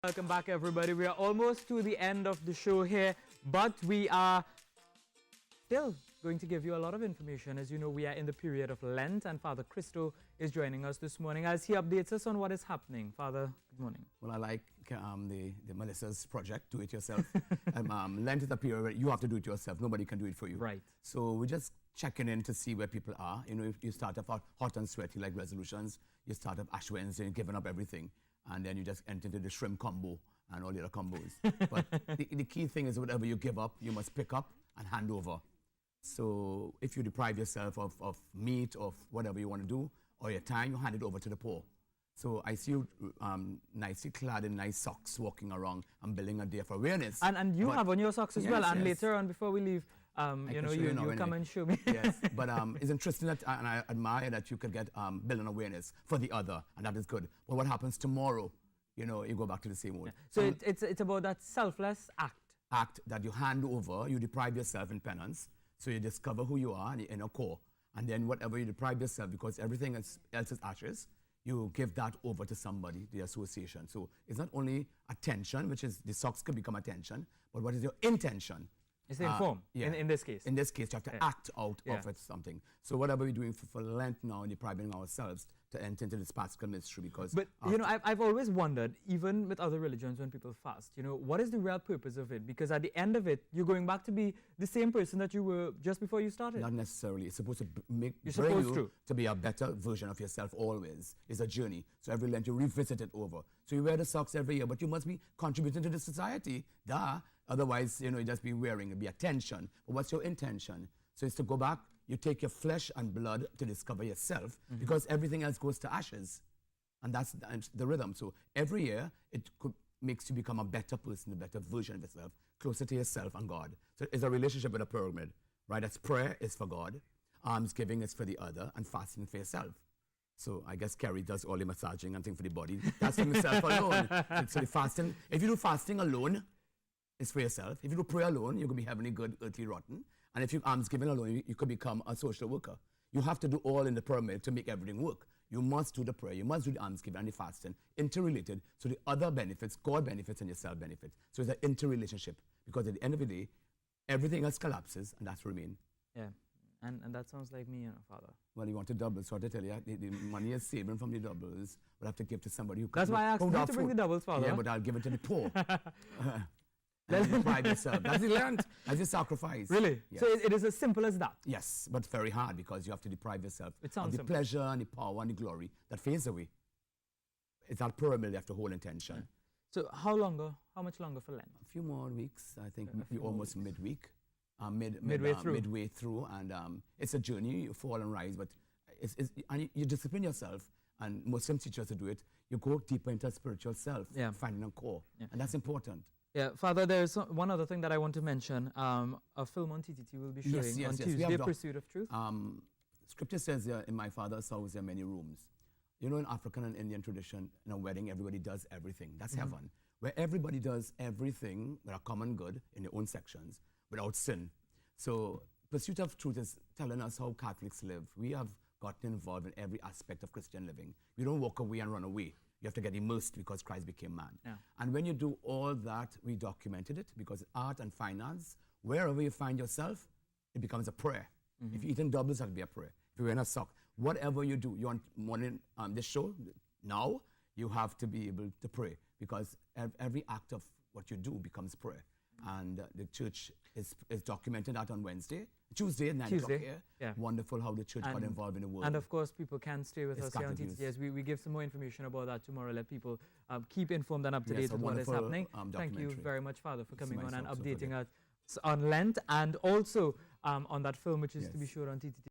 Welcome back, everybody. We are almost to the end of the show here, but we are still going to give you a lot of information. As you know, we are in the period of Lent, and Father Christo is joining us this morning as he updates us on what is happening. Father, good morning. Well, I like the Melissa's project, do it yourself. Lent is a period where you have to do it yourself. Nobody can do it for you. Right. So we're just checking in to see where people are. You know, if you start off hot and sweaty like resolutions, you start off Ash Wednesday and giving up everything. And then you just enter into the shrimp combo and all the other combos. But the key thing is whatever you give up, you must pick up and hand over. So if you deprive yourself of meat, of whatever you want to do, or your time, you hand it over to the poor. So I see you nicely clad in nice socks walking around and building a day of awareness. And you have on your socks as well. And yes. later on, before we leave, you come and show me. Yes, but it's interesting that, and I admire that you could get building awareness for the other, and that is good. But what happens tomorrow? You know, you go back to the same old. Yeah. So it's about that selfless act that you hand over, you deprive yourself in penance, so you discover who you are and your inner core. And then whatever you deprive yourself, because everything else is ashes, you give that over to somebody, the association. So it's not only attention, which is the socks could become attention, but what is your intention? It's the inform, in this case. In this case, you have to act out of it something. So whatever we're doing for Lent now, depriving ourselves to enter into this Paschal mystery, because... But, you know, I've always wondered, even with other religions when people fast, you know, what is the real purpose of it? Because at the end of it, you're going back to be the same person that you were just before you started. Not necessarily. It's supposed to bring you to be a better version of yourself always. It's a journey. So every Lent, you revisit it over. So you wear the socks every year, but you must be contributing to the society. Otherwise, you know, you just be wearing, it'd be attention. But what's your intention? So it's to go back, you take your flesh and blood to discover yourself, because everything else goes to ashes. And that's the rhythm. So every year, it makes you become a better person, a better version of yourself, closer to yourself and God. So it's a relationship with a pyramid, right? That's prayer is for God, almsgiving is for the other, and fasting for yourself. So I guess Kerry does all the massaging and things for the body. That's for yourself alone. So the fasting, if you do fasting alone, it's for yourself. If you do prayer alone, you're going to be heavenly good, earthly rotten. And if you almsgiving alone, you could become a social worker. You have to do all in the pyramid to make everything work. You must do the prayer, you must do the almsgiving and the fasting, interrelated, so the other benefits, God benefits and yourself benefits. So it's an interrelationship, because at the end of the day, everything else collapses, and that's remain. Yeah, and that sounds like me, you know, Father. Well, you want to double, so I have to tell you, the money you're saving from the doubles, we'll have to give to somebody who... That's why I asked you to bring the doubles, Father. Yeah, but I'll give it to the poor. Deprive yourself. That's the Lent. That's the sacrifice. Really? Yes. So it is as simple as that? Yes, but very hard, because you have to deprive yourself of the simple. pleasure and the power and the glory that fades away. It's that pyramid you have to hold intention. Yeah. So how much longer for Lent? A few more weeks. I think we're almost midweek. Midway through. And it's a journey. You fall and rise, but and you discipline yourself. And Muslim teachers to do it. You go deeper into spiritual self, finding a core, and that's important. Yeah, Father, there's one other thing that I want to mention. A film on TTT will be showing on Tuesday, Pursuit of Truth. Scripture says in my father's house there are many rooms. You know, in African and Indian tradition, in a wedding, everybody does everything. That's heaven, where everybody does everything with a common good in their own sections without sin. So Pursuit of Truth is telling us how Catholics live. We have gotten involved in every aspect of Christian living. We don't walk away and run away. You have to get immersed because Christ became man. Yeah. And when you do all that, we documented it, because art and finance, wherever you find yourself, it becomes a prayer. If you're eating doubles, that'll be a prayer. If you're wearing a sock, whatever you do, you want morning this show, now you have to be able to pray, because every act of what you do becomes prayer. And the church is documenting that on Tuesday, 9 o'clock here. Yeah. Wonderful how the church got involved in the world. And of course, people can stay with us here on TTT. Yes, we give some more information about that tomorrow. Let people keep informed and up to date with what is happening. Thank you very much, Father, for coming on and updating us on Lent, and also on that film which is to be shown on TTT.